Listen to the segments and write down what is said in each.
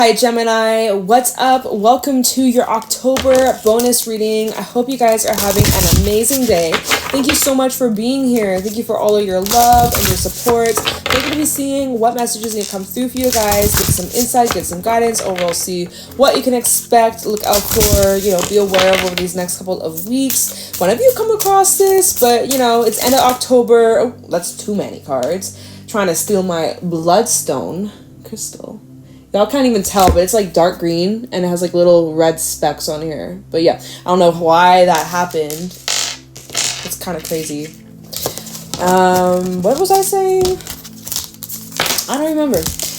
Hi Gemini, what's up? Welcome to your October bonus reading. I hope you guys are having an amazing day. Thank you so much for being here. Thank you for all of your love and your support. We're going to be seeing what messages need to come through for you guys, get some insight, get some guidance, overall see what you can expect, look out for, be aware of over these next couple of weeks. Whenever you come across this, but it's end of October. Oh, that's too many cards. Trying to steal my bloodstone crystal. Y'all can't even tell, but it's like dark green and it has like little red specks on here. But yeah, I don't know why that happened. It's kind of crazy. What was I saying? I don't remember.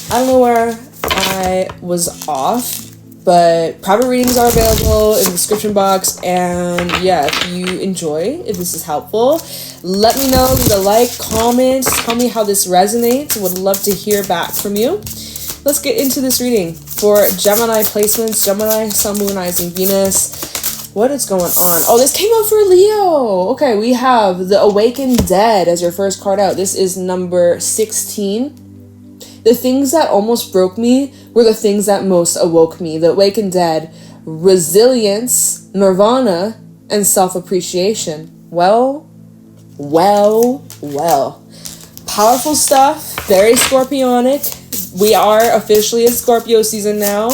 I don't know where I was off, but private readings are available in the description box. And yeah, if you enjoy, if this is helpful, let me know. Leave a like, comment, tell me how this resonates. Would love to hear back from you. Let's get into this reading for Gemini placements, Gemini, Sun, Moon, Rising, Venus. What is going on? Oh, this came out for Leo. Okay, we have the Awakened Dead as your first card out. This is number 16. The things that almost broke me were the things that most awoke me. The Awakened Dead, resilience, nirvana, and self-appreciation. Well. Powerful stuff, very Scorpionic. We are officially in Scorpio season now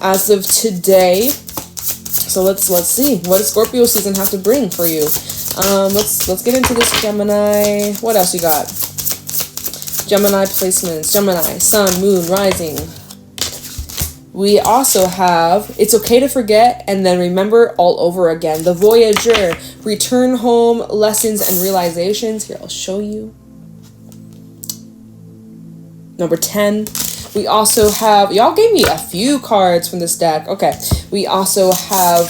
as of today. So let's see what does Scorpio season have to bring for you. Let's get into this, Gemini. What else you got? Gemini placements, Gemini, Sun, Moon, Rising. We also have It's Okay to Forget and Then Remember All Over Again. The Voyager, return home, lessons and realizations. Here, I'll show you. Number 10. We also have, y'all gave me a few cards from this deck. Okay. We also have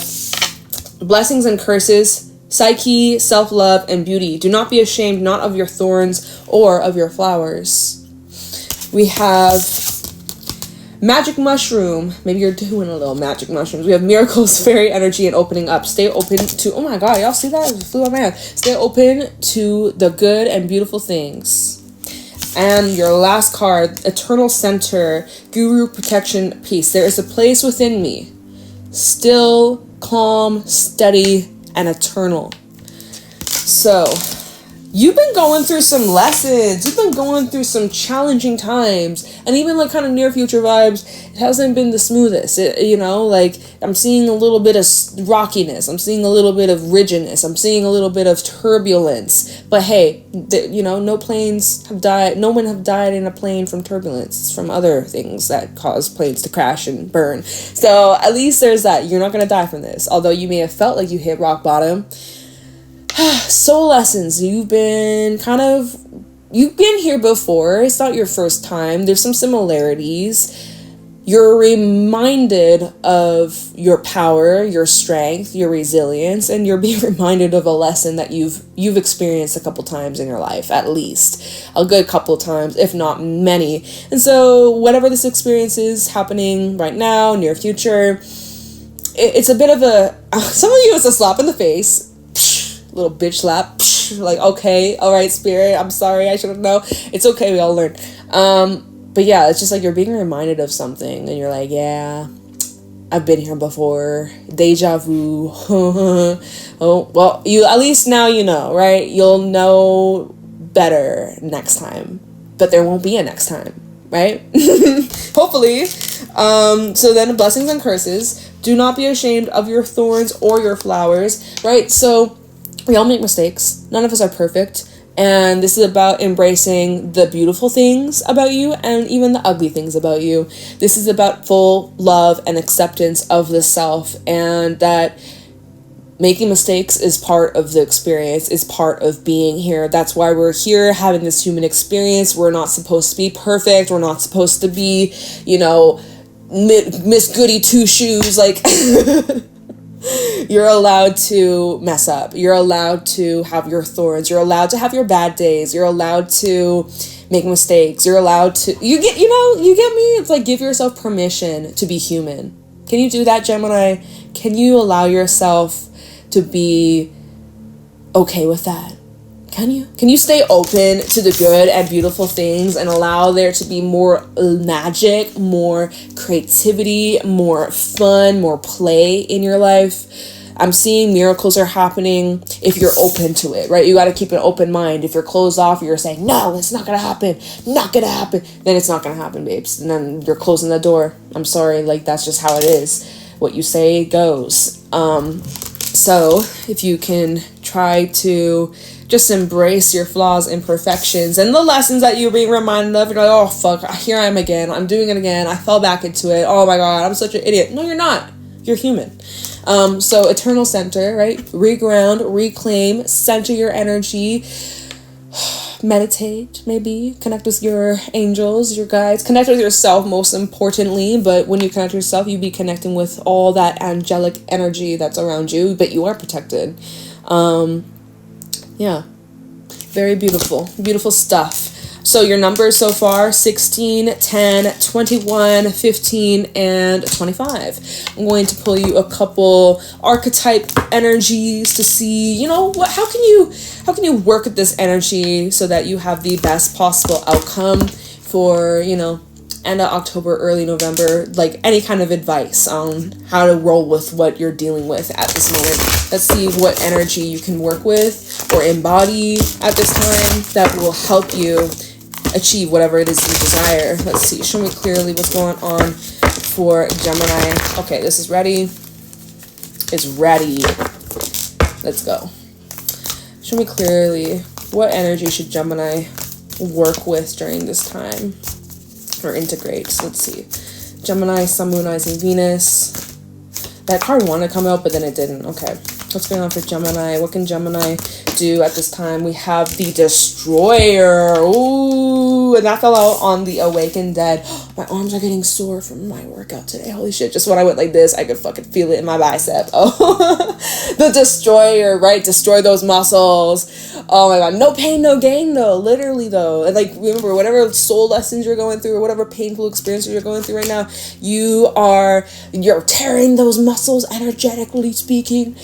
Blessings and Curses, Psyche, Self-Love, and Beauty. Do not be ashamed, not of your thorns or of your flowers. We have Magic Mushroom. Maybe you're doing a little magic mushrooms. We have Miracles, Fairy Energy, and Opening Up. Stay open to, oh my God, y'all see that? It flew out my hand. Stay open to the good and beautiful things. And your last card, Eternal Center, Guru, Protection, Peace. There is a place within me, still, calm, steady, and eternal. So, you've been going through some lessons. You've been going through some challenging times. And even like kind of near future vibes, it hasn't been the smoothest. I'm seeing a little bit of rockiness. I'm seeing a little bit of rigidness. I'm seeing a little bit of turbulence. But hey, no planes have died. No one have died in a plane from turbulence. It's from other things that cause planes to crash and burn. So at least there's that. You're not going to die from this. Although you may have felt like you hit rock bottom. Soul lessons. You've been here before. It's not your first time. There's some similarities. You're reminded of your power, your strength, your resilience, and you're being reminded of a lesson that you've experienced a couple times in your life, at least a good couple times, if not many. And so whatever this experience is happening right now, near future, it's a bit of some of you it's a slap in the face. Little bitch slap, like, okay, all right, spirit, I'm sorry, I should have known. It's okay, we all learn. But yeah, it's just like you're being reminded of something, and you're like, yeah, I've been here before. Deja vu. Oh, well, you at least now you know, right? You'll know better next time, but there won't be a next time, right? Hopefully. So then, blessings and curses. Do not be ashamed of your thorns or your flowers, right? So we all make mistakes. None of us are perfect. And this is about embracing the beautiful things about you and even the ugly things about you. This is about full love and acceptance of the self, and that making mistakes is part of the experience, is part of being here. That's why we're here having this human experience. We're not supposed to be perfect. We're not supposed to be, Miss Goody Two Shoes. Like, you're allowed to mess up. You're allowed to have your thorns. You're allowed to have your bad days. You're allowed to make mistakes. You're allowed to, you get me? It's like, give yourself permission to be human. Can you do that, Gemini? Can you allow yourself to be okay with that? Can you stay open to the good and beautiful things and allow there to be more magic, more creativity, more fun, more play in your life? I'm seeing miracles are happening if you're open to it, right? You got to keep an open mind. If you're closed off, you're saying, no, it's not going to happen, not going to happen, then it's not going to happen, babes. And then you're closing the door. I'm sorry, like, that's just how it is. What you say goes. So if you can try to just embrace your flaws, imperfections, and the lessons that you're being reminded of. You're like, oh, fuck, here I am again. I'm doing it again. I fell back into it. Oh, my God, I'm such an idiot. No, you're not. You're human. So eternal center, right? Reground, reclaim, center your energy. Meditate, maybe. Connect with your angels, your guides. Connect with yourself, most importantly. But when you connect with yourself, you be connecting with all that angelic energy that's around you. But you are protected. Yeah, very beautiful, beautiful stuff. So your numbers so far, 16, 10, 21, 15, and 25. I'm going to pull you a couple archetype energies to see, you know, how can you work with this energy so that you have the best possible outcome for, you know, end of October, early November, like any kind of advice on how to roll with what you're dealing with at this moment. Let's see what energy you can work with or embody at this time that will help you achieve whatever it is you desire. Let's see. Show me clearly what's going on for Gemini. Okay, this is ready. It's ready. Let's go. Show me clearly what energy should Gemini work with during this time. Or integrate. So let's see. Gemini, Sun, Moon, Rising, Venus. That card wanted to come out, but then it didn't. Okay. What's going on for Gemini? What can Gemini do at this time? We have the Destroyer. Ooh, and that fell out on the Awakened Dead. My arms are getting sore from my workout today. Holy shit. Just when I went like this, I could fucking feel it in my bicep. Oh, the Destroyer, right? Destroy those muscles. Oh my God. No pain, no gain though. Literally though. And like, remember, whatever soul lessons you're going through or whatever painful experiences you're going through right now, you're tearing those muscles energetically speaking.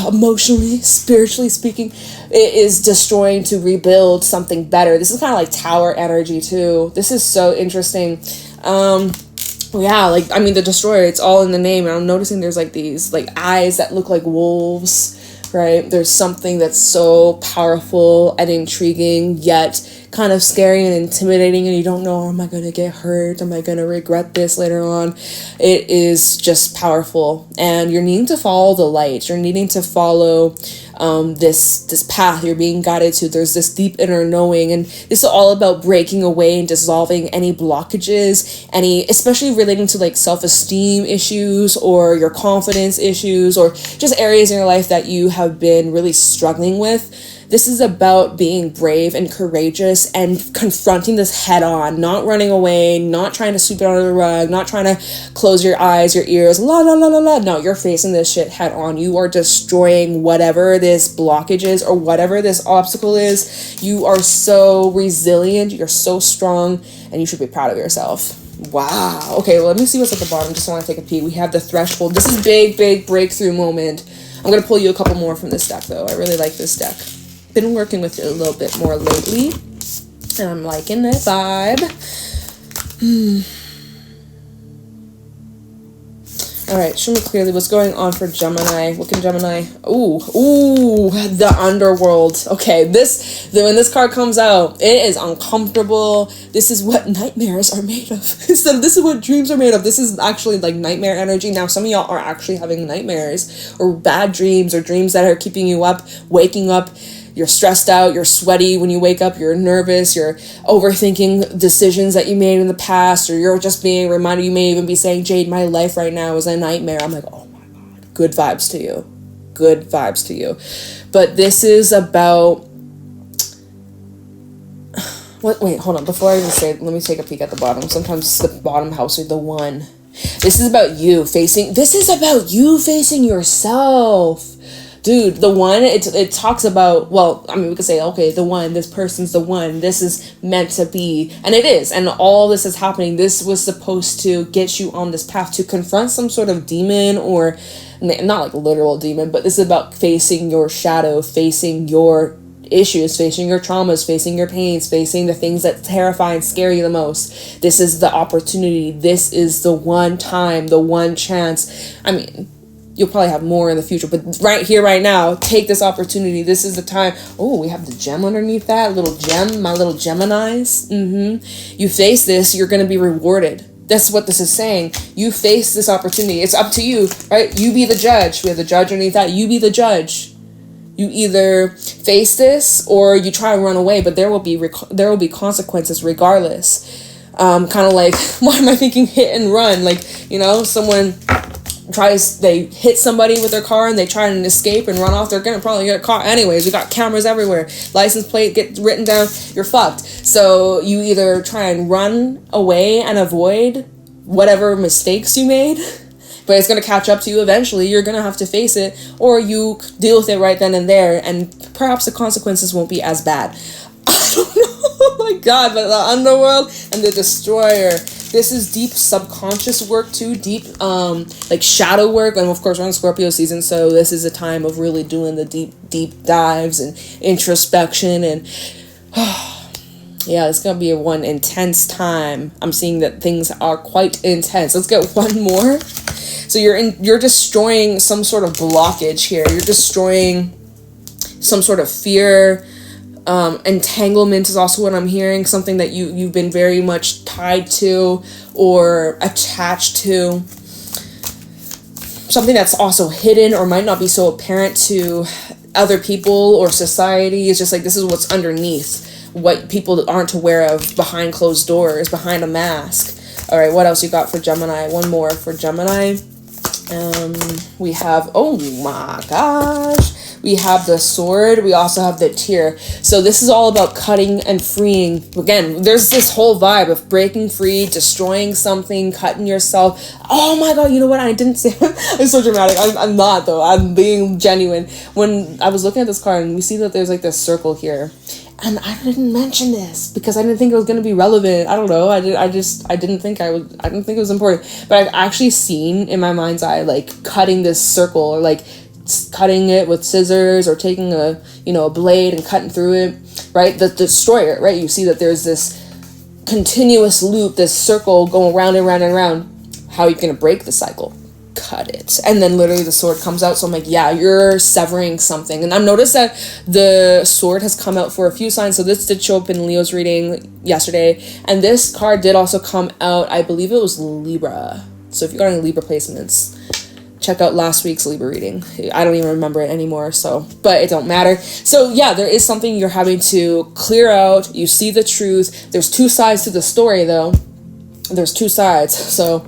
Emotionally, spiritually speaking, it is destroying to rebuild something better. This is kind of like tower energy too. This is so interesting. Yeah, like, I mean, the Destroyer, it's all in the name. And I'm noticing there's like these like eyes that look like wolves, right? There's something that's so powerful and intriguing, yet kind of scary and intimidating, and you don't know, am I going to get hurt? Am I going to regret this later on? It is just powerful, and you're needing to follow the light. You're needing to follow this path you're being guided to. There's this deep inner knowing, and this is all about breaking away and dissolving any blockages, especially relating to like self-esteem issues or your confidence issues or just areas in your life that you have been really struggling with. This is about being brave and courageous and confronting this head on, not running away, not trying to sweep it under the rug, not trying to close your eyes, your ears, la la la la la. No, you're facing this shit head on. You are destroying whatever this blockage is or whatever this obstacle is. You are so resilient, you're so strong, and you should be proud of yourself. Wow. Okay, well, let me see what's at the bottom. Just want to take a peek. We have the Threshold. This is big breakthrough moment. I'm going to pull you a couple more from this deck, though. I really like this deck. Been working with it a little bit more lately, and I'm liking the vibe. All right, show me clearly what's going on for Gemini. What can Gemini? Ooh, the underworld. Okay, when this card comes out, it is uncomfortable. This is what nightmares are made of. So this is what dreams are made of. This is actually like nightmare energy. Now, some of y'all are actually having nightmares or bad dreams or dreams that are keeping you up, waking up. You're stressed out, you're sweaty when you wake up, you're nervous, you're overthinking decisions that you made in the past, or you're just being reminded. You may even be saying, Jade, my life right now is a nightmare. I'm like, oh my God, good vibes to you. Good vibes to you. But this is about... Wait, hold on. Before I even say it, let me take a peek at the bottom. Sometimes the bottom house or the one. This is about you facing yourself. Dude, the one, it talks about, well, I mean, we could say, okay, the one, this person's the one, this is meant to be, and it is, and all this is happening. This was supposed to get you on this path to confront some sort of demon, or not like literal demon, but this is about facing your shadow, facing your issues, facing your traumas, facing your pains, facing the things that terrify and scare you the most. This is the opportunity. This is the one time, the one chance. I mean, you'll probably have more in the future, but right here, right now, take this opportunity. This is the time. Oh, we have the gem underneath that. Little gem, my little Geminis. You face this, you're going to be rewarded. That's what this is saying. You face this opportunity. It's up to you, right? You be the judge. We have the judge underneath that. You be the judge. You either face this or you try and run away, but there will be consequences regardless. Kind of like, why am I thinking hit and run? Like, you know, someone they hit somebody with their car and they try and escape and run off, they're gonna probably get caught anyways. We got cameras everywhere, license plate get written down, you're fucked. So you either try and run away and avoid whatever mistakes you made, but it's gonna catch up to you eventually, you're gonna have to face it, or you deal with it right then and there, and perhaps the consequences won't be as bad. I don't know. Oh my god, but the underworld and the destroyer, this is deep subconscious work too, deep like shadow work. And of course we're in Scorpio season, so this is a time of really doing the deep dives and introspection, and yeah, it's gonna be one intense time. I'm seeing that things are quite intense. Let's get one more. So you're destroying some sort of blockage here. You're destroying some sort of fear. Entanglement is also what I'm hearing, something that you've been very much tied to or attached to, something that's also hidden or might not be so apparent to other people or society. It's just like, this is what's underneath, what people aren't aware of behind closed doors, behind a mask. All right, what else you got for Gemini? One more for Gemini. We have, oh my gosh, we have the sword. We also have the tear. So this is all about cutting and freeing. Again, there's this whole vibe of breaking free, destroying something, cutting yourself. Oh my god, you know what? I didn't say I'm so dramatic. I'm not though. I'm being genuine. When I was looking at this card and we see that there's like this circle here. And I didn't mention this because I didn't think it was going to be relevant. I don't know. I didn't think it was important. But I've actually seen in my mind's eye, like cutting this circle or like cutting it with scissors or taking a blade and cutting through it, right? The destroyer, right? You see that there's this continuous loop, this circle going round and round and round. How are you going to break the cycle? Cut it. And then literally the sword comes out. So I'm like, yeah, you're severing something. And I've noticed that the sword has come out for a few signs. So this did show up in Leo's reading yesterday. And this card did also come out, I believe it was Libra. So if you got any Libra placements, check out last week's Libra reading. I don't even remember it anymore, but it don't matter. So yeah, there is something you're having to clear out. You see the truth. There's two sides to the story though. There's two sides. So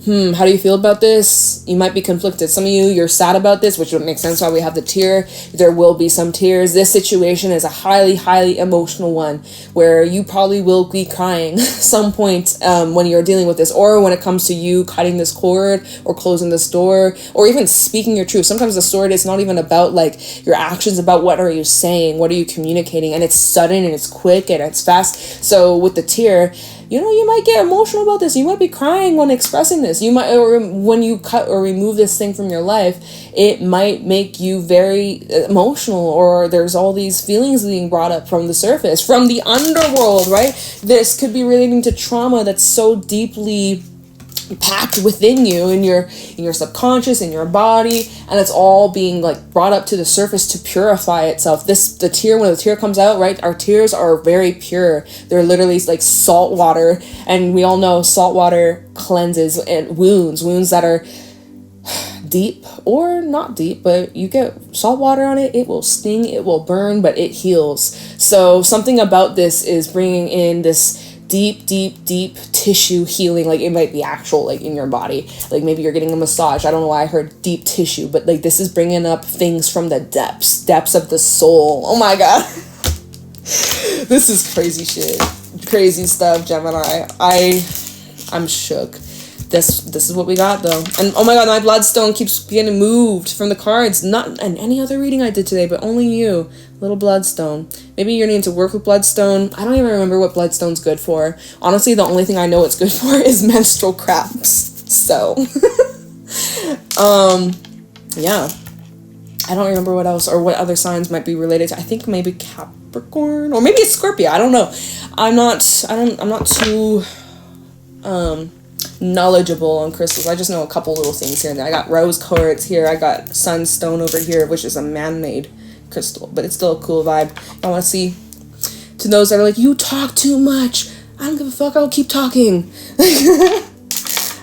how do you feel about this? You might be conflicted. Some of you're sad about this, which would make sense why we have the tear. There will be some tears. This situation is a highly, highly emotional one where you probably will be crying some point when you're dealing with this, or when it comes to you cutting this cord or closing this door or even speaking your truth. Sometimes the story is not even about like your actions, about what are you saying, what are you communicating, and it's sudden and it's quick and it's fast. So with the tear, you might get emotional about this. You might be crying when expressing this. You might, or when you cut or remove this thing from your life, it might make you very emotional, or there's all these feelings being brought up from the surface, from the underworld, right? This could be relating to trauma that's so deeply packed within you, in your subconscious, in your body, and it's all being like brought up to the surface to purify itself. When the tear comes out, right, our tears are very pure. They're literally like salt water, and we all know salt water cleanses and wounds that are deep or not deep, but you get salt water on it, it will sting, it will burn, but it heals. So something about this is bringing in this deep tissue healing. Like it might be actual, like in your body, like maybe you're getting a massage. I don't know why I heard deep tissue, but like this is bringing up things from the depths of the soul. Oh my god. This is crazy shit, crazy stuff, Gemini. I'm shook. This is what we got though. And oh my god, my bloodstone keeps getting moved from the cards. Not in any other reading I did today, but only you. Little bloodstone. Maybe you're needing to work with bloodstone. I don't even remember what bloodstone's good for. Honestly, the only thing I know it's good for is menstrual cramps. So yeah. I don't remember what else or what other signs might be related to. I think maybe Capricorn or maybe it's Scorpio. I don't know. I'm not too knowledgeable on crystals. I just know a couple little things here and there. I got rose quartz here. I got sunstone over here, which is a man-made crystal, but it's still a cool vibe. I want to see. To those that are like, you talk too much. I don't give a fuck. I'll keep talking.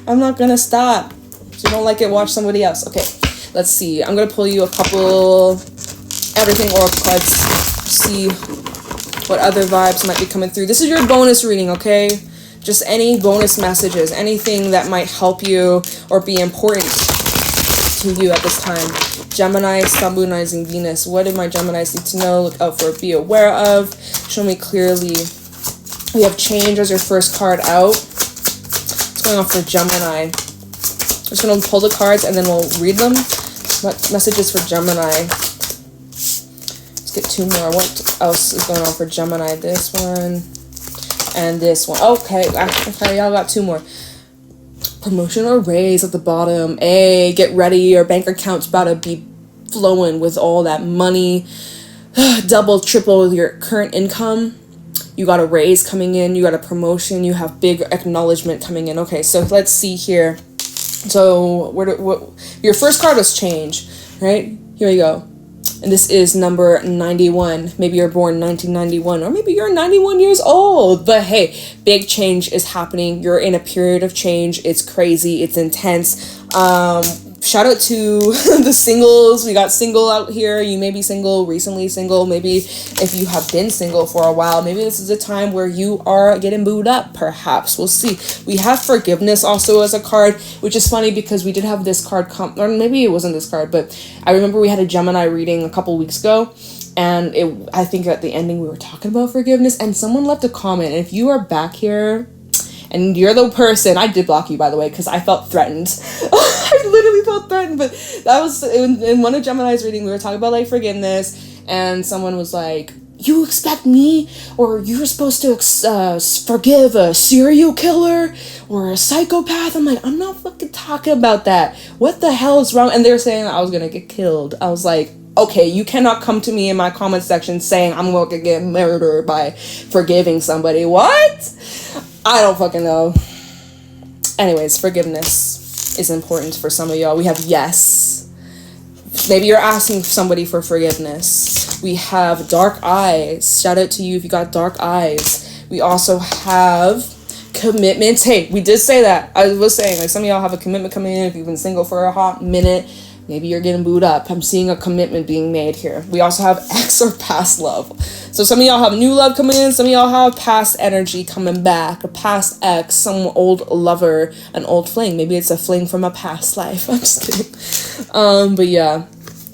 I'm not gonna stop. If you don't like it, watch somebody else. Okay. Let's see. I'm going to pull you a couple everything oracle cards. See what other vibes might be coming through. This is your bonus reading, okay? Just any bonus messages, anything that might help you or be important to you at this time. Gemini, stabilizing Venus. What do my Geminis need to know? Look out for, be aware of. Show me clearly. We have change as your first card out. What's going on for Gemini? I'm just going to pull the cards and then we'll read them. Messages for Gemini. Let's get two more. What else is going on for Gemini? This one and this one. Okay, y'all got two more. Promotion or raise at the bottom. Hey, get ready. Your bank account's about to be flowing with all that money. Double, triple your current income. You got a raise coming in. You got a promotion. You have big acknowledgement coming in. Okay, so let's see here. So what your first card was change, right? Here we go. And this is number 91. Maybe you're born 1991 or maybe you're 91 years old. But hey, big change is happening. You're in a period of change. It's crazy. It's intense. Shout out to the singles. We got single out here. You may be single, recently single. Maybe if you have been single for a while, maybe this is a time where you are getting booed up, perhaps. We'll see. We have forgiveness also as a card, which is funny because we did have this card or maybe it wasn't this card, but I remember we had a Gemini reading a couple weeks ago. And I think at the ending we were talking about forgiveness and someone left a comment. And if you are back here and you're the person, I did block you, by the way, because I felt threatened. I literally felt threatened, but that was in one of Gemini's reading. We were talking about like forgiveness, and someone was like, "You expect me, or you're supposed to forgive a serial killer or a psychopath?" I'm like, I'm not fucking talking about that. What the hell is wrong? And they were saying I was gonna get killed. I was like, okay, you cannot come to me in my comment section saying I'm going to get murdered by forgiving somebody. What? I don't fucking know. Anyways, forgiveness is important for some of y'all. We have yes. Maybe you're asking somebody for forgiveness. We have dark eyes. Shout out to you if you got dark eyes. We also have commitments. Hey, we did say that. I was saying, like, some of y'all have a commitment coming in if you've been single for a hot minute. Maybe you're getting booed up. I'm seeing a commitment being made here. We also have ex or past love. So some of y'all have new love coming in. Some of y'all have past energy coming back. A past ex, some old lover, an old fling. Maybe it's a fling from a past life. I'm just kidding. But yeah.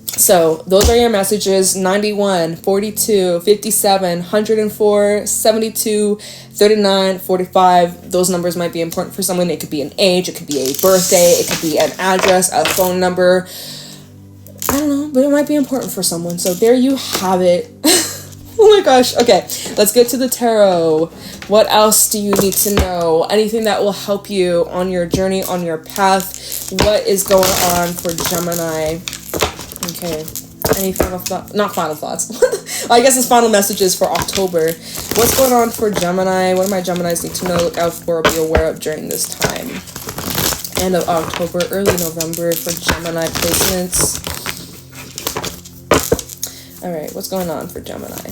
So those are your messages. 91, 42, 57, 104, 72, 39, 45. Those numbers might be important for someone. It could be an age. It could be a birthday. It could be an address, a phone number. I don't know, but it might be important for someone. So there you have it. Oh my gosh. Okay, let's get to the tarot. What else do you need to know? Anything that will help you on your journey, on your path. What is going on for Gemini? Okay, any final thoughts? Not final thoughts. I guess it's final messages for October. What's going on for Gemini? What do my Geminis need to know, look out for, or be aware of during this time? End of October, early November for Gemini placements. Alright, what's going on for Gemini?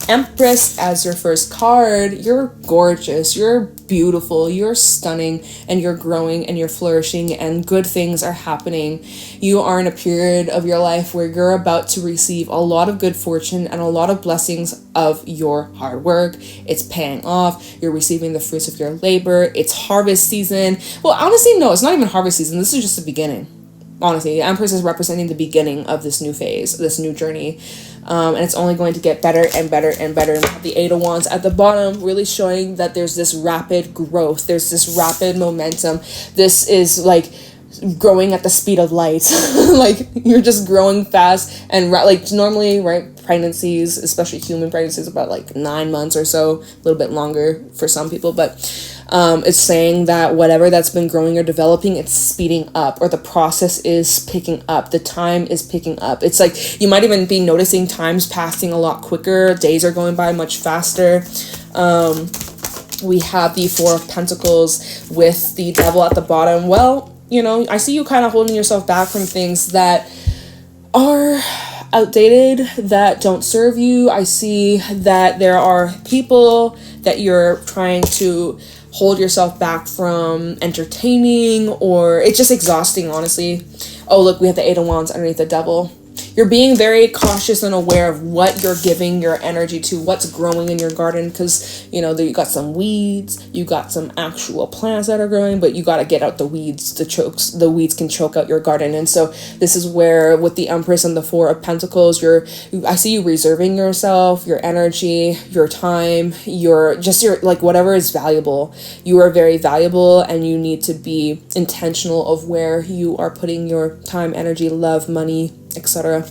Empress as your first card. You're gorgeous, you're beautiful, you're stunning, and you're growing and you're flourishing and good things are happening. You are in a period of your life where you're about to receive a lot of good fortune and a lot of blessings of your hard work. It's paying off. You're receiving the fruits of your labor. It's harvest season. Well, honestly, no, it's not even harvest season. This is just the beginning. Honestly, the Empress is representing the beginning of this new phase, this new journey. And it's only going to get better and better and better. And the Eight of Wands at the bottom really showing that there's this rapid growth. There's this rapid momentum. This is like growing at the speed of light. Like you're just growing fast and like normally, right? pregnancies, especially human pregnancies, about like 9 months or so, a little bit longer for some people, but it's saying that whatever that's been growing or developing, it's speeding up, or the process is picking up, the time is picking up. It's like you might even be noticing times passing a lot quicker, days are going by much faster. We have the Four of Pentacles with the Devil at the bottom. Well, you know, I see you kind of holding yourself back from things that are outdated, that don't serve you. I see that there are people that you're trying to hold yourself back from entertaining, or it's just exhausting, honestly. Oh, look, we have the Eight of Wands underneath the Devil. You're being very cautious and aware of what you're giving your energy to, what's growing in your garden, because, you know, you got some weeds, you got some actual plants that are growing, but you got to get out the weeds. The weeds can choke out your garden. And so this is where, with the Empress and the Four of Pentacles, I see you reserving yourself, your energy, your time, your like whatever is valuable. You are very valuable, and you need to be intentional of where you are putting your time, energy, love, money, etc.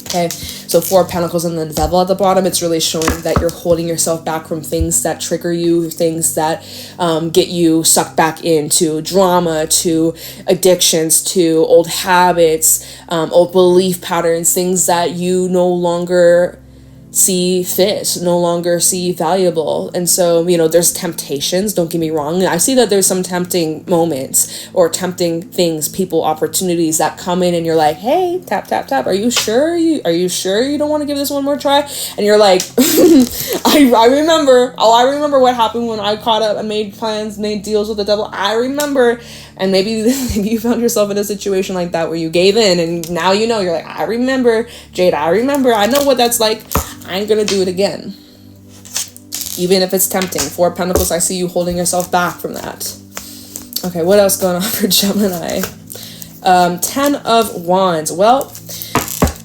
Okay, so Four of Pentacles and the Devil at the bottom. It's really showing that you're holding yourself back from things that trigger you, things that get you sucked back into drama, to addictions, to old habits, old belief patterns, things that you no longer see fit, no longer see valuable. And so, you know, there's temptations, don't get me wrong. I see that there's some tempting moments or tempting things, people, opportunities that come in, and you're like, hey, tap, tap, tap, are you sure you don't want to give this one more try? And you're like, I remember what happened when I caught up and made plans, made deals with the devil. I remember. And maybe you found yourself in a situation like that where you gave in, and now you know, you're like, I remember, Jade, I know what that's like. I ain't gonna do it again. Even if it's tempting. Four of Pentacles, I see you holding yourself back from that. Okay, what else going on for Gemini? 10 of Wands. Well,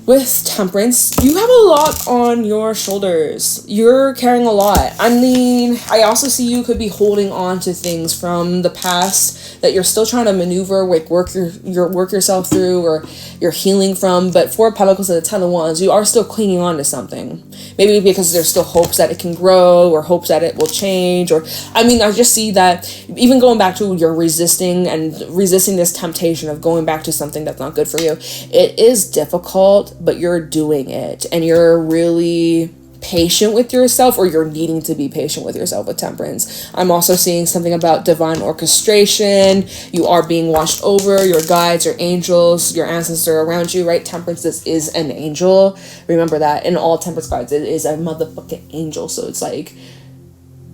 with Temperance, you have a lot on your shoulders. You're carrying a lot. I mean, I also see you could be holding on to things from the past that you're still trying to maneuver, like work yourself through, or you're healing from. But Four of Pentacles and the 10 of Wands, you are still clinging on to something. Maybe because there's still hopes that it can grow, or hopes that it will change, or I mean, I just see that even going back to you're resisting this temptation of going back to something that's not good for you. It is difficult, but you're doing it, and you're really patient with yourself, or you're needing to be patient with yourself with Temperance. I'm also seeing something about divine orchestration. You are being watched over. Your guides, your angels, your ancestors are around you, right? Temperance, this is an angel. Remember that in all Temperance cards, it is a motherfucking angel. So it's like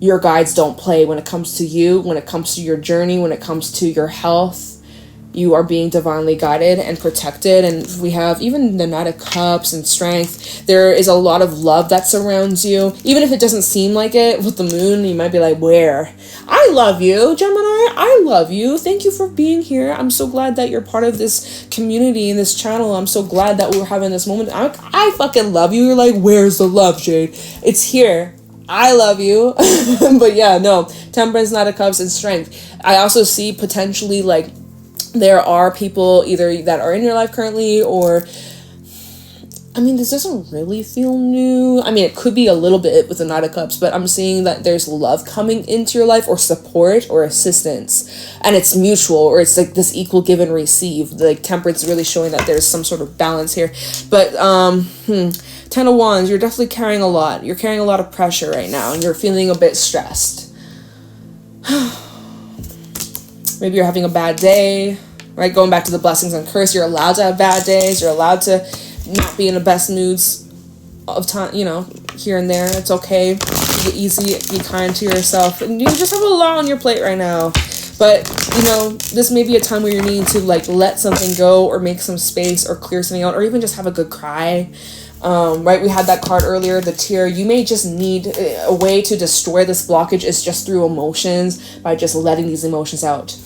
your guides don't play when it comes to you, when it comes to your journey, when it comes to your health. You are being divinely guided and protected. And we have even the Knight of Cups and Strength. There is a lot of love that surrounds you. Even if it doesn't seem like it with the moon, you might be like, where? I love you, Gemini. I love you. Thank you for being here. I'm so glad that you're part of this community and this channel. I'm so glad that we're having this moment. I fucking love you. You're like, where's the love, Jade? It's here. I love you. But yeah, no. Temperance, Knight of Cups, and Strength. I also see potentially like there are people either that are in your life currently, or I mean, this doesn't really feel new. I mean, it could be a little bit with the Knight of Cups, but I'm seeing that there's love coming into your life, or support, or assistance, and it's mutual, or it's like this equal give and receive. Like Temperance really showing that there's some sort of balance here. But 10 of Wands, you're definitely carrying a lot. You're carrying a lot of pressure right now, and you're feeling a bit stressed. Maybe you're having a bad day, right? Going back to the blessings and curse, you're allowed to have bad days. You're allowed to not be in the best moods of time, you know, here and there. It's okay. Be easy, be kind to yourself. And you just have a lot on your plate right now. But, you know, this may be a time where you need to, like, let something go, or make some space, or clear something out, or even just have a good cry. Right, we had that card earlier, the tear. You may just need a way to destroy this blockage is just through emotions, by just letting these emotions out.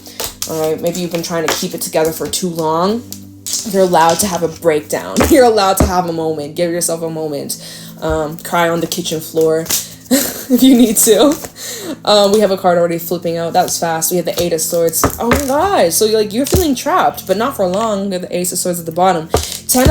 All right, maybe you've been trying to keep it together for too long. You're allowed to have a breakdown. You're allowed to have a moment. Give yourself a moment. Cry on the kitchen floor if you need to. We have a card already flipping out. That was fast. We have the 8 of Swords. Oh my god. So you're feeling trapped, but not for long. We have the Ace of Swords at the bottom. 10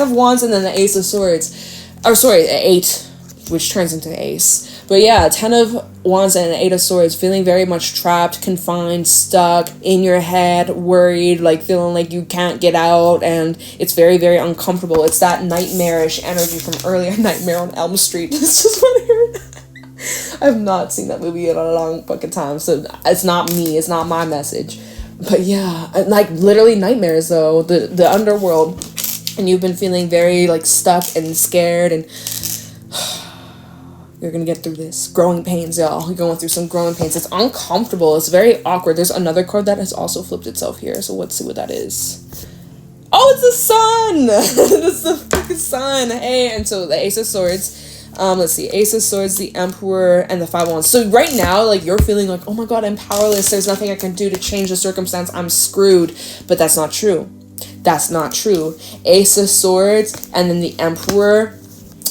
of Wands and then the Ace of Swords. or sorry, 8, which turns into ace. But yeah, 10 of Wands and 8 of Swords, feeling very much trapped, confined, stuck, in your head, worried, like feeling like you can't get out, and it's very, very uncomfortable. It's that nightmarish energy from earlier, Nightmare on Elm Street. This is what I heard. I've not seen that movie in a long fucking time, so it's not me, it's not my message. But yeah, like literally nightmares though, the underworld, and you've been feeling very like stuck and scared, and you're gonna get through this. Growing pains, y'all. You're going through some growing pains. It's uncomfortable. It's very awkward. There's another card that has also flipped itself here, so let's see what that is. Oh, it's the sun! It's the fucking sun. Hey, and so the Ace of Swords. Let's see. Ace of Swords, the Emperor, and the 5 of Wands. So right now, like, you're feeling like, oh my god, I'm powerless. There's nothing I can do to change the circumstance. I'm screwed. But that's not true. That's not true. Ace of Swords, and then the Emperor,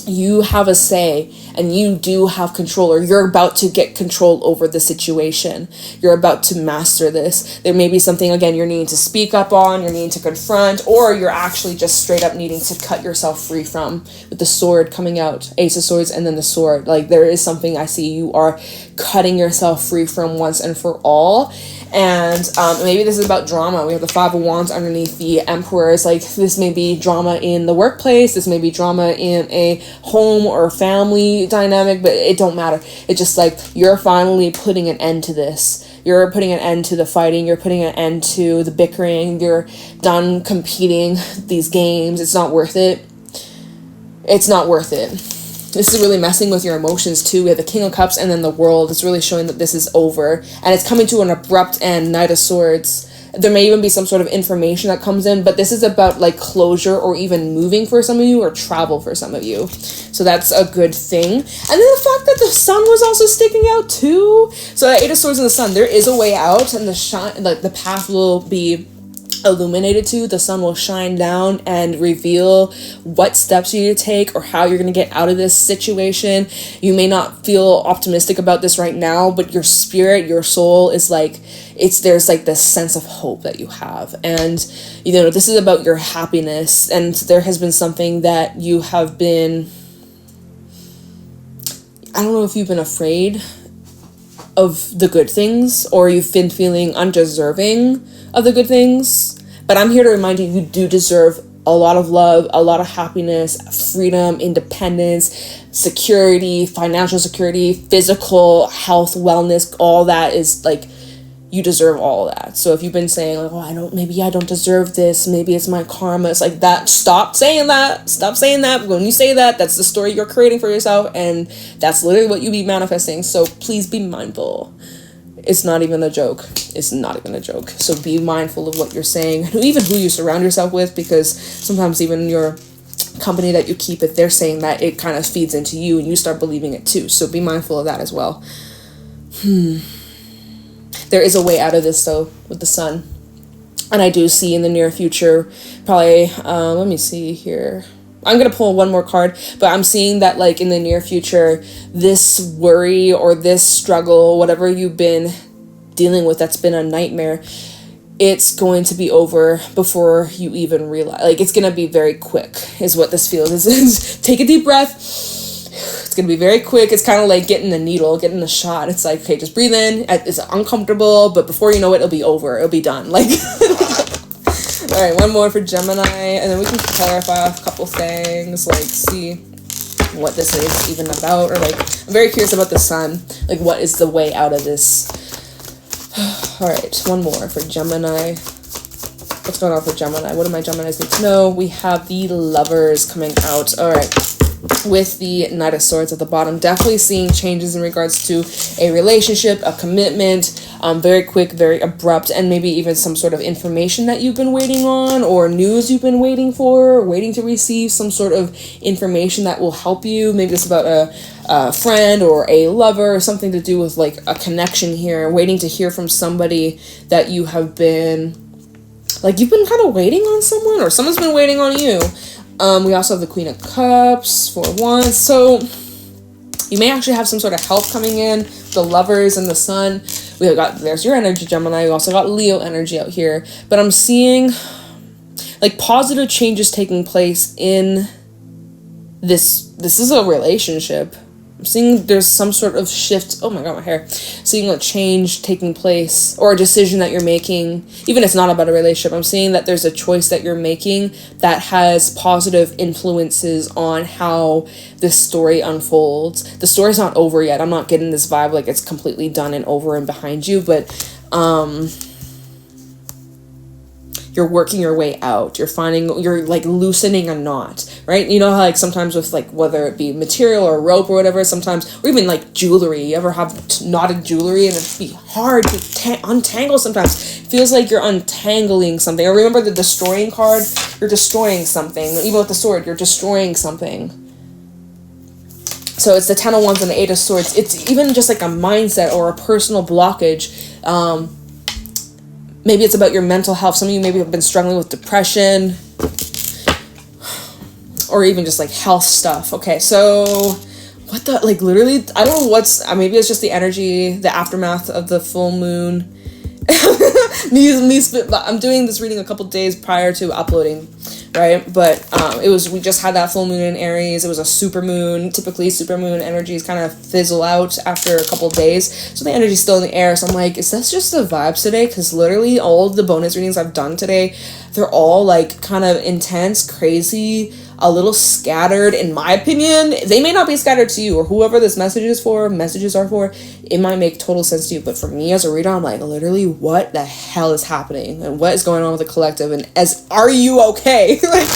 you have a say, and you do have control, or you're about to get control over the situation. You're about to master this. There may be something, again, you're needing to speak up on, you're needing to confront, or you're actually just straight up needing to cut yourself free from, with the sword coming out. Ace of Swords and then the sword. Like, there is something I see you are cutting yourself free from once and for all. And maybe this is about drama. We have the 5 of Wands underneath the Emperors. Like, this may be drama in the workplace. This may be drama in a home or family dynamic, but it don't matter. It's just like, you're finally putting an end to this. You're putting an end to the fighting. You're putting an end to the bickering. You're done competing these games. It's not worth it. It's not worth it. This is really messing with your emotions too. We have the King of Cups and then the World. It's really showing that this is over. And it's coming to an abrupt end. Knight of Swords. There may even be some sort of information that comes in, but this is about like closure, or even moving for some of you, or travel for some of you. So that's a good thing. And then the fact that the sun was also sticking out too. So the 8 of Swords and the sun, there is a way out, and the path will be illuminated too. The sun will shine down and reveal what steps you need to take, or how you're going to get out of this situation. You may not feel optimistic about this right now, but your spirit, your soul is like, there's like this sense of hope that you have. And you know, this is about your happiness, and there has been something that you have been, I don't know if you've been afraid of the good things, or you've been feeling undeserving of the good things. But I'm here to remind you, you do deserve a lot of love, a lot of happiness, freedom, independence, security, financial security, physical health, wellness. All that is like, you deserve all of that. So if you've been saying like, oh, maybe I don't deserve this, maybe it's my karma, it's like that. Stop saying that. Stop saying that. When you say that, that's the story you're creating for yourself, and that's literally what you be manifesting. So please be mindful. It's not even a joke. It's not even a joke. So be mindful of what you're saying, even who you surround yourself with, because sometimes even your company that you keep, if they're saying that, it kind of feeds into you and you start believing it too. So be mindful of that as well. There is a way out of this though, with the sun. And I do see in the near future, probably, let me see here. I'm going to pull one more card, but I'm seeing that like in the near future, this worry or this struggle, whatever you've been dealing with, that's been a nightmare, it's going to be over before you even realize. Like, it's going to be very quick is what this feels. Is take a deep breath. It's going to be very quick. It's kind of like getting a needle, getting a shot. It's like, okay, just breathe in. It's uncomfortable, but before you know it, it'll be over. It'll be done. Like, all right, one more for Gemini, and then we can clarify a couple things, like see what this is even about, or like, I'm very curious about the sun, like what is the way out of this. All right, one more for Gemini. What's going on for Gemini? What do my Geminis need to know? We have the Lovers coming out. All right. With the Knight of Swords at the bottom, definitely seeing changes in regards to a relationship, a commitment, very quick, very abrupt, and maybe even some sort of information that you've been waiting on, or news you've been waiting for, waiting to receive some sort of information that will help you. Maybe it's about a friend or a lover, or something to do with like a connection here, waiting to hear from somebody that you have been, like you've been kind of waiting on someone, or someone's been waiting on you. We also have the Queen of Cups, 4 of Wands. So you may actually have some sort of help coming in. The Lovers and the Sun. There's your energy, Gemini. We also got Leo energy out here. But I'm seeing like positive changes taking place in this is a relationship. I'm seeing there's some sort of shift. Oh my god, my hair. Seeing a change taking place, or a decision that you're making. Even if it's not about a relationship, I'm seeing that there's a choice that you're making that has positive influences on how this story unfolds. The story's not over yet. I'm not getting this vibe like it's completely done and over and behind you, but you're working your way out. You're like loosening a knot, right? You know how like sometimes with like, whether it be material or rope or whatever, sometimes, or even like jewelry, you ever have knotted jewelry and it'd be hard to untangle sometimes. It feels like you're untangling something. Or remember the destroying card? You're destroying something. Even with the sword, you're destroying something. So it's the 10 of Wands and the 8 of Swords. It's even just like a mindset or a personal blockage. Maybe it's about your mental health. Some of you maybe have been struggling with depression, or even just like health stuff. Okay, so what the, like literally, I don't know what's, maybe it's just the energy, the aftermath of the full moon. I'm doing this reading a couple days prior to uploading, right? But we just had that full moon in Aries. It was a super moon. Typically super moon energies kind of fizzle out after a couple days, so the energy's still in the air. So I'm like, is this just the vibes today? Because literally all of the bonus readings I've done today, they're all like kind of intense, crazy, a little scattered. In my opinion, they may not be scattered to you or whoever this messages are for. It might make total sense to you, but for me as a reader, I'm like, literally, what the hell is happening and what is going on with the collective? And are you okay? Like,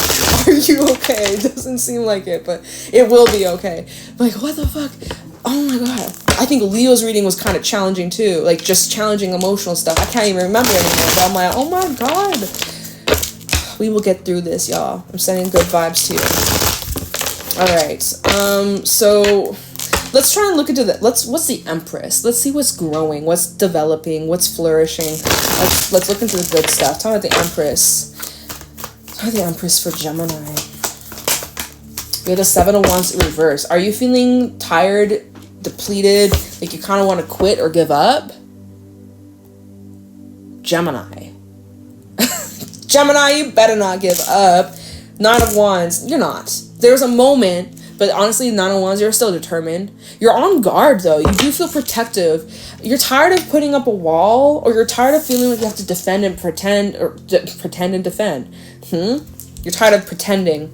are you okay? It doesn't seem like it, but it will be okay. Like, what the fuck? Oh my god. I think Leo's reading was kind of challenging too, like just challenging emotional stuff. I can't even remember anymore, but I'm like, oh my god. We will get through this, y'all. I'm sending good vibes to you. All right. So let's try and look into that. What's the Empress? Let's see what's growing, what's developing, what's flourishing. Let's look into the good stuff. Talk about the Empress. Talk about the Empress for Gemini. We have the 7 of Wands in reverse. Are you feeling tired, depleted, like you kind of want to quit or give up? Gemini. Gemini, you better not give up. 9 of Wands, you're not. There's a moment, but honestly, 9 of Wands, you're still determined. You're on guard, though. You do feel protective. You're tired of putting up a wall, or you're tired of feeling like you have to defend and pretend, or pretend and defend. You're tired of pretending.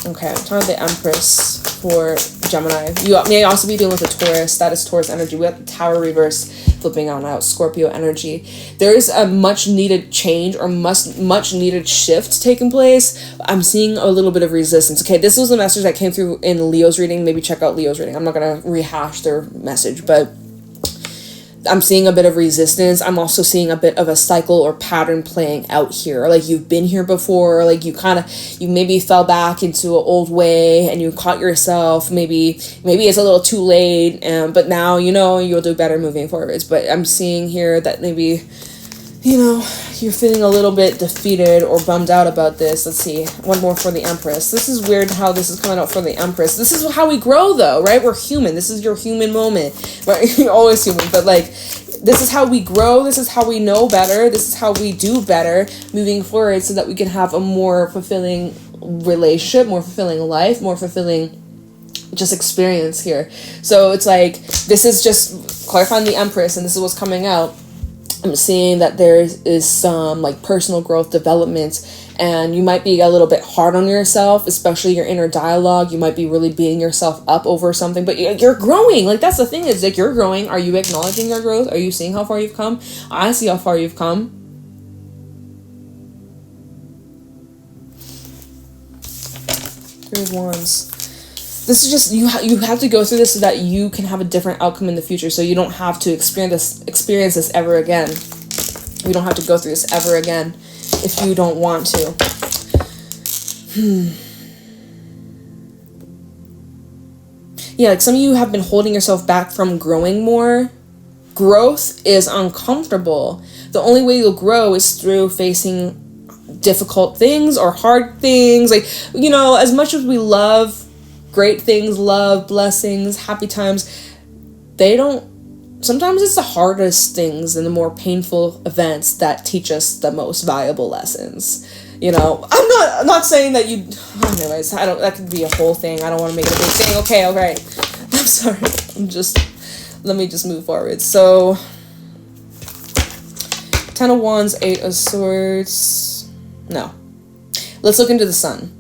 Okay, I'm talking about the Empress for Gemini. You may also be dealing with a Taurus. That is Taurus energy. We have the Tower reverse flipping out. Scorpio energy. There is a much needed change or much needed shift taking place. I'm seeing a little bit of resistance. Okay, this was the message that came through in Leo's reading. Maybe check out Leo's reading. I'm not going to rehash their message, but I'm seeing a bit of resistance. I'm also seeing a bit of a cycle or pattern playing out here. Like you've been here before, like you maybe fell back into an old way and you caught yourself. Maybe it's a little too late, but now, you'll do better moving forwards. But I'm seeing here that maybe, you're feeling a little bit defeated or bummed out about this. Let's see. One more for the Empress. This is weird how this is coming out for the Empress. This is how we grow, though, right? We're human. This is your human moment. Right? You're always human. But, this is how we grow. This is how we know better. This is how we do better moving forward so that we can have a more fulfilling relationship, more fulfilling life, more fulfilling just experience here. So it's like, this is just clarifying the Empress, and this is what's coming out. I'm seeing that there is some personal growth development, and you might be a little bit hard on yourself, especially your inner dialogue. You might be really beating yourself up over something, but you're growing. That's the thing, is you're growing. Are you acknowledging your growth? Are you seeing how far you've come? I see how far you've come. Three of Wands. This is just, you have to go through this so that you can have a different outcome in the future, so you don't have to experience this ever again. You don't have to go through this ever again if you don't want to. Yeah, some of you have been holding yourself back from growing more. Growth is uncomfortable. The only way you'll grow is through facing difficult things or hard things. As much as we love great things, love, blessings, happy times, sometimes it's the hardest things and the more painful events that teach us the most valuable lessons. You know, I'm not saying that you, anyways, that could be a whole thing. I don't want to make it a big thing. Okay, all right. I'm sorry. Let me just move forward. So, 10 of Wands, 8 of Swords. No. Let's look into the Sun.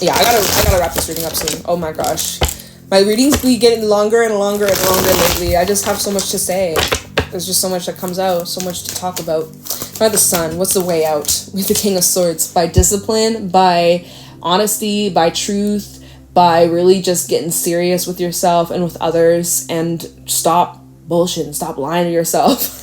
Yeah, I gotta wrap this reading up soon. Oh my gosh. My readings be getting longer and longer and longer lately. I just have so much to say. There's just so much that comes out, so much to talk about. By the Sun, what's the way out with the King of Swords? By discipline, by honesty, by truth, by really just getting serious with yourself and with others, and stop bullshitting, stop lying to yourself.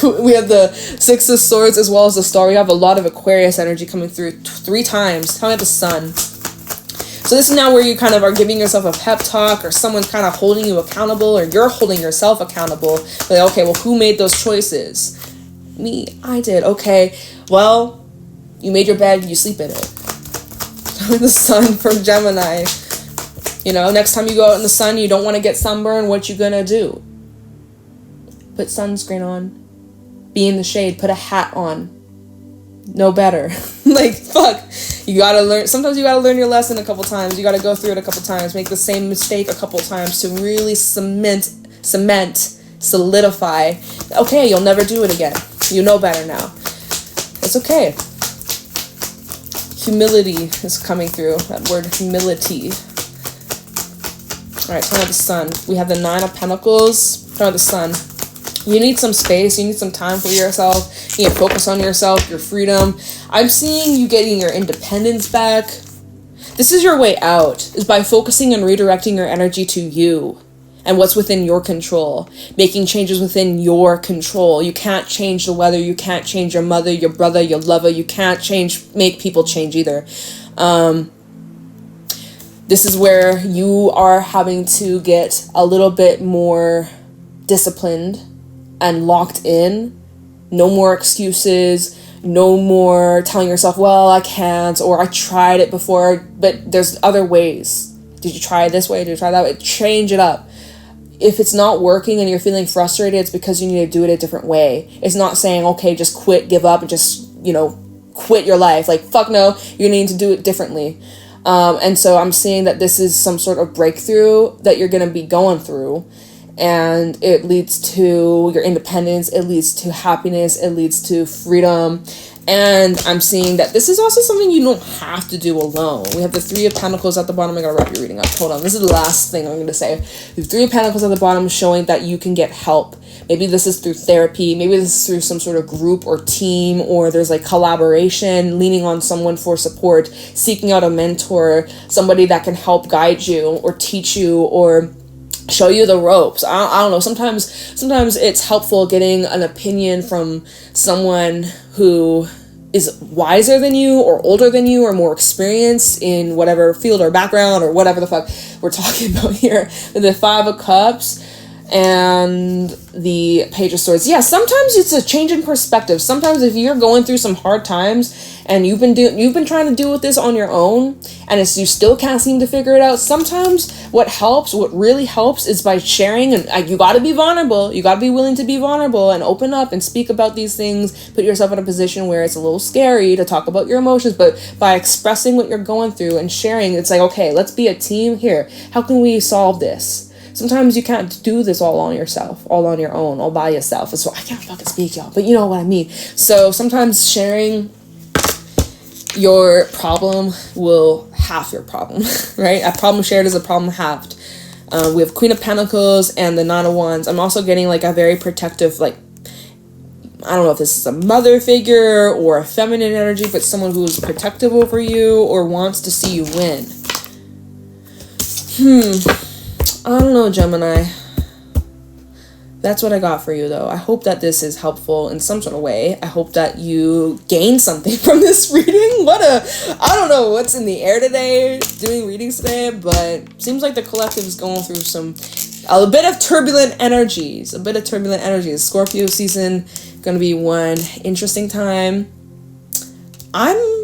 We have the Six of Swords as well as the Star. We have a lot of Aquarius energy coming through 3 times. Tell me the Sun. So this is now where you kind of are giving yourself a pep talk, or someone's kind of holding you accountable, or you're holding yourself accountable. Like, okay, well, who made those choices? Me, I did. Okay, well, you made your bed, you sleep in it. The Sun from Gemini. You know, next time you go out in the sun, you don't want to get sunburned, what you gonna do? Put sunscreen on. Be in the shade. Put a hat on. No better. Like, fuck. You gotta learn. Sometimes you gotta learn your lesson a couple times. You gotta go through it a couple times. Make the same mistake a couple times to really solidify. Okay, you'll never do it again. You know better now. It's okay. Humility is coming through. That word humility. Alright, turn on the Sun. We have the 9 of Pentacles. Turn on the Sun. You need some space. You need some time for yourself. You need to focus on yourself, your freedom. I'm seeing you getting your independence back. This is your way out, is by focusing and redirecting your energy to you and what's within your control. Making changes within your control. You can't change the weather. You can't change your mother, your brother, your lover. You can't make people change either. This is where you are having to get a little bit more disciplined and locked in. No more excuses. No more telling yourself, well, I can't, or I tried it before, but there's other ways. Did you try it this way? Did you try that way? Change it up. If it's not working and you're feeling frustrated, it's because you need to do it a different way. It's not saying, okay, just quit, give up, and just, quit your life. Like, fuck no, you need to do it differently. And so I'm seeing that this is some sort of breakthrough that you're going to be going through. And it leads to your independence, it leads to happiness, it leads to freedom. And I'm seeing that this is also something you don't have to do alone. We have the 3 of Pentacles at the bottom. I'm going to wrap your reading up. Hold on. This is the last thing I'm going to say. The 3 of Pentacles at the bottom showing that you can get help. Maybe this is through therapy. Maybe this is through some sort of group or team, or there's like collaboration, leaning on someone for support, seeking out a mentor, somebody that can help guide you or teach you or show you the ropes. I don't know. Sometimes it's helpful getting an opinion from someone who is wiser than you or older than you or more experienced in whatever field or background or whatever the fuck we're talking about here. The 5 of Cups and the Page of Swords. Yeah, sometimes it's a change in perspective. Sometimes if you're going through some hard times and you've been trying to deal with this on your own and you still can't seem to figure it out, sometimes what really helps is by sharing. And you got to be vulnerable. You got to be willing to be vulnerable and open up and speak about these things. Put yourself in a position where it's a little scary to talk about your emotions, but by expressing what you're going through and sharing, it's like, okay, let's be a team here. How can we solve this? Sometimes you can't do this all on yourself, all on your own, all by yourself. So I can't fucking speak, y'all, but you know what I mean. So sometimes sharing your problem will halve your problem, right? A problem shared is a problem halved. We have Queen of Pentacles and the 9 of Wands. I'm also getting like a very protective, like, I don't know if this is a mother figure or a feminine energy, but someone who is protective over you or wants to see you win. I don't know, Gemini. That's what I got for you, though. I hope that this is helpful in some sort of way. I hope that you gain something from this reading. I don't know what's in the air today, doing readings today, but seems like the collective is going through a bit of turbulent energies. Scorpio season, going to be one interesting time. I'm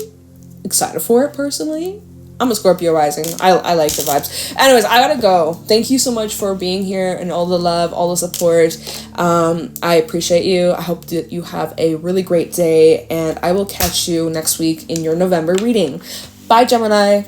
excited for it, personally. I'm a Scorpio rising. I like the vibes. Anyways, I gotta go. Thank you so much for being here and all the love, all the support. I appreciate you. I hope that you have a really great day, and I will catch you next week in your November reading. Bye, Gemini.